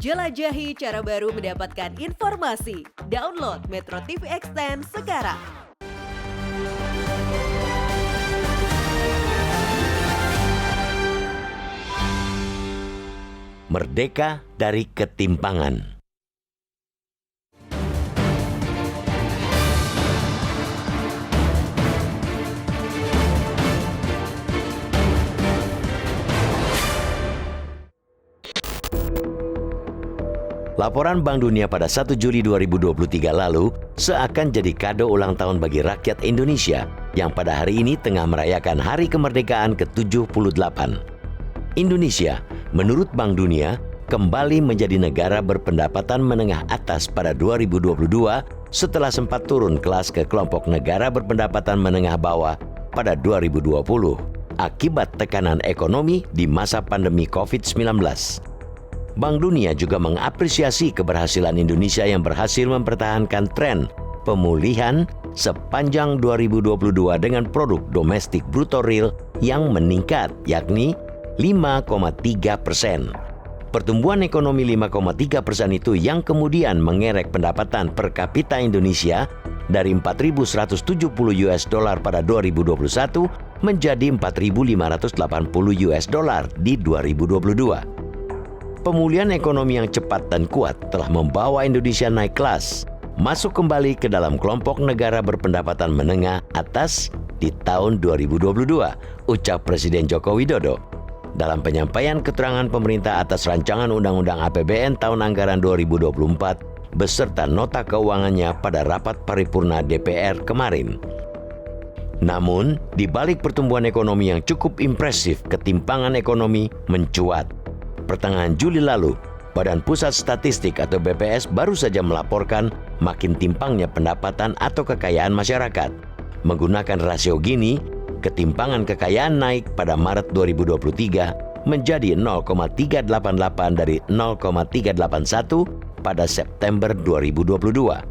Jelajahi cara baru mendapatkan informasi. Download Metro TV Extend sekarang. Merdeka dari ketimpangan. Laporan Bank Dunia pada 1 Juli 2023 lalu seakan jadi kado ulang tahun bagi rakyat Indonesia yang pada hari ini tengah merayakan Hari Kemerdekaan ke-78. Indonesia, menurut Bank Dunia, kembali menjadi negara berpendapatan menengah atas pada 2022 setelah sempat turun kelas ke kelompok negara berpendapatan menengah bawah pada 2020 akibat tekanan ekonomi di masa pandemi COVID-19. Bank Dunia juga mengapresiasi keberhasilan Indonesia yang berhasil mempertahankan tren pemulihan sepanjang 2022 dengan produk domestik bruto real yang meningkat, yakni 5,3%. Pertumbuhan ekonomi 5,3% itu yang kemudian mengerek pendapatan per kapita Indonesia dari 4.170 US dollar pada 2021 menjadi 4.580 US dollar di 2022. Pemulihan ekonomi yang cepat dan kuat telah membawa Indonesia naik kelas, masuk kembali ke dalam kelompok negara berpendapatan menengah atas di tahun 2022, ucap Presiden Joko Widodo. Dalam penyampaian keterangan pemerintah atas rancangan Undang-Undang APBN tahun anggaran 2024 beserta nota keuangannya pada rapat paripurna DPR kemarin. Namun, di balik pertumbuhan ekonomi yang cukup impresif, ketimpangan ekonomi mencuat. Pertengahan Juli lalu, Badan Pusat Statistik atau BPS baru saja melaporkan makin timpangnya pendapatan atau kekayaan masyarakat. Menggunakan rasio Gini, ketimpangan kekayaan naik pada Maret 2023 menjadi 0,388 dari 0,381 pada September 2022.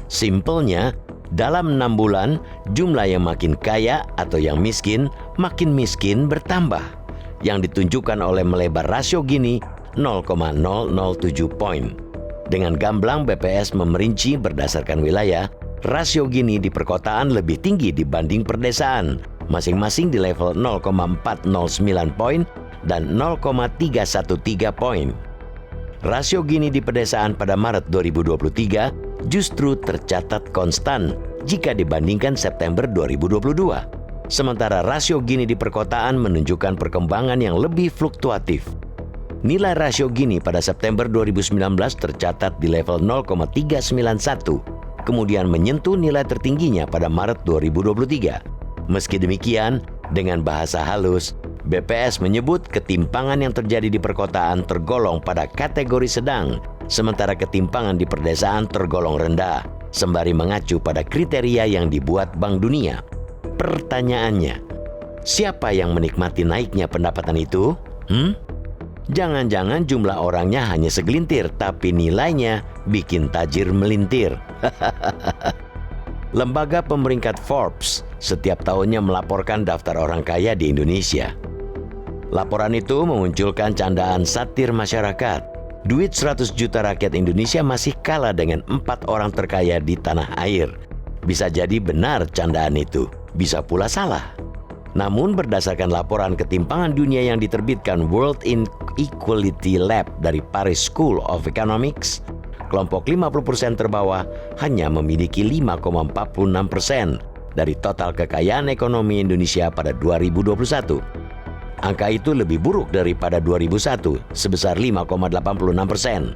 Simpelnya, dalam 6 bulan, jumlah yang makin kaya atau yang miskin makin miskin bertambah, yang ditunjukkan oleh melebar rasio Gini 0,007 poin. Dengan gamblang BPS memerinci berdasarkan wilayah, rasio Gini di perkotaan lebih tinggi dibanding perdesaan, masing-masing di level 0,409 poin dan 0,313 poin. Rasio Gini di pedesaan pada Maret 2023 justru tercatat konstan jika dibandingkan September 2022. Sementara rasio Gini di perkotaan menunjukkan perkembangan yang lebih fluktuatif. Nilai rasio Gini pada September 2019 tercatat di level 0,391, kemudian menyentuh nilai tertingginya pada Maret 2023. Meski demikian, dengan bahasa halus, BPS menyebut ketimpangan yang terjadi di perkotaan tergolong pada kategori sedang, sementara ketimpangan di perdesaan tergolong rendah, sembari mengacu pada kriteria yang dibuat Bank Dunia. Pertanyaannya, siapa yang menikmati naiknya pendapatan itu? Jangan-jangan jumlah orangnya hanya segelintir, tapi nilainya bikin tajir melintir. Lembaga pemeringkat Forbes setiap tahunnya melaporkan daftar orang kaya di Indonesia. Laporan itu memunculkan candaan satir masyarakat. Duit 100 juta rakyat Indonesia masih kalah dengan 4 orang terkaya di tanah air. Bisa jadi benar candaan itu, bisa pula salah. Namun berdasarkan laporan ketimpangan dunia yang diterbitkan World Inequality Lab dari Paris School of Economics, kelompok 50% terbawah hanya memiliki 5,46% dari total kekayaan ekonomi Indonesia pada 2021. Angka itu lebih buruk daripada 2001, sebesar 5,86%.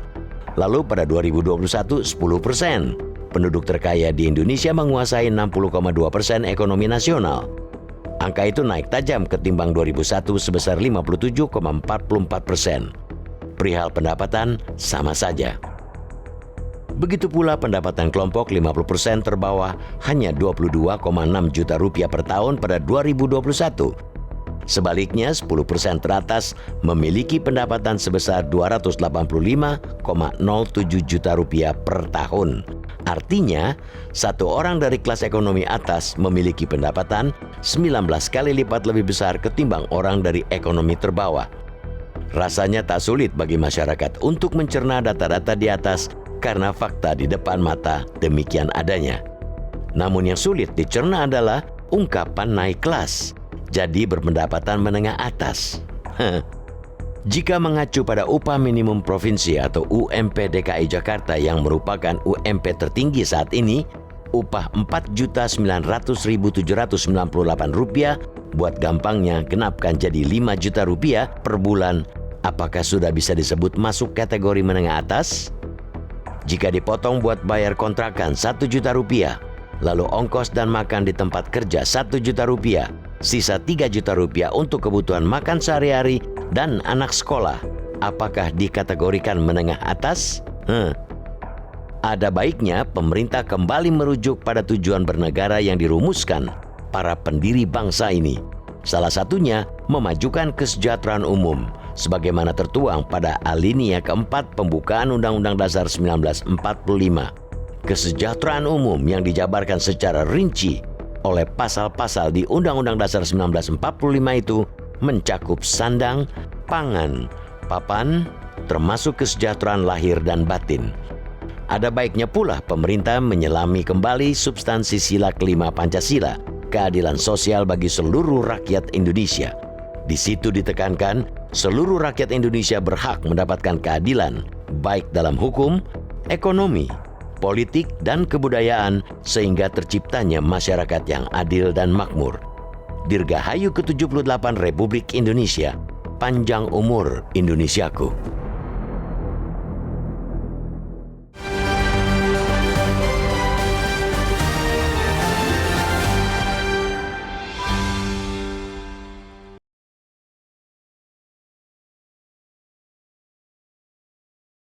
Lalu pada 2021, 10%. Penduduk terkaya di Indonesia menguasai 60,2% ekonomi nasional. Angka itu naik tajam ketimbang 2001 sebesar 57,44%. Perihal pendapatan sama saja. Begitu pula pendapatan kelompok 50% terbawah hanya 22,6 juta rupiah per tahun pada 2021. Sebaliknya, 10% teratas memiliki pendapatan sebesar 285,07 juta rupiah per tahun. Artinya, satu orang dari kelas ekonomi atas memiliki pendapatan 19 kali lipat lebih besar ketimbang orang dari ekonomi terbawah. Rasanya tak sulit bagi masyarakat untuk mencerna data-data di atas karena fakta di depan mata demikian adanya. Namun yang sulit dicerna adalah ungkapan naik kelas, jadi berpendapatan menengah atas. Jika mengacu pada upah minimum provinsi atau UMP DKI Jakarta yang merupakan UMP tertinggi saat ini, upah Rp4.900.798, buat gampangnya genapkan jadi Rp5 juta per bulan. Apakah sudah bisa disebut masuk kategori menengah atas? Jika dipotong buat bayar kontrakan Rp1 juta, lalu ongkos dan makan di tempat kerja Rp1 juta, sisa Rp3 juta untuk kebutuhan makan sehari-hari dan anak sekolah, apakah dikategorikan menengah atas? Ada baiknya pemerintah kembali merujuk pada tujuan bernegara yang dirumuskan para pendiri bangsa ini. Salah satunya memajukan kesejahteraan umum, sebagaimana tertuang pada alinea keempat pembukaan Undang-Undang Dasar 1945. Kesejahteraan umum yang dijabarkan secara rinci oleh pasal-pasal di Undang-Undang Dasar 1945 itu mencakup sandang, pangan, papan, termasuk kesejahteraan lahir dan batin. Ada baiknya pula pemerintah menyelami kembali substansi sila kelima Pancasila, keadilan sosial bagi seluruh rakyat Indonesia. Di situ ditekankan seluruh rakyat Indonesia berhak mendapatkan keadilan, baik dalam hukum, ekonomi, politik, dan kebudayaan, sehingga terciptanya masyarakat yang adil dan makmur. Dirgahayu ke-78 Republik Indonesia, panjang umur Indonesiaku.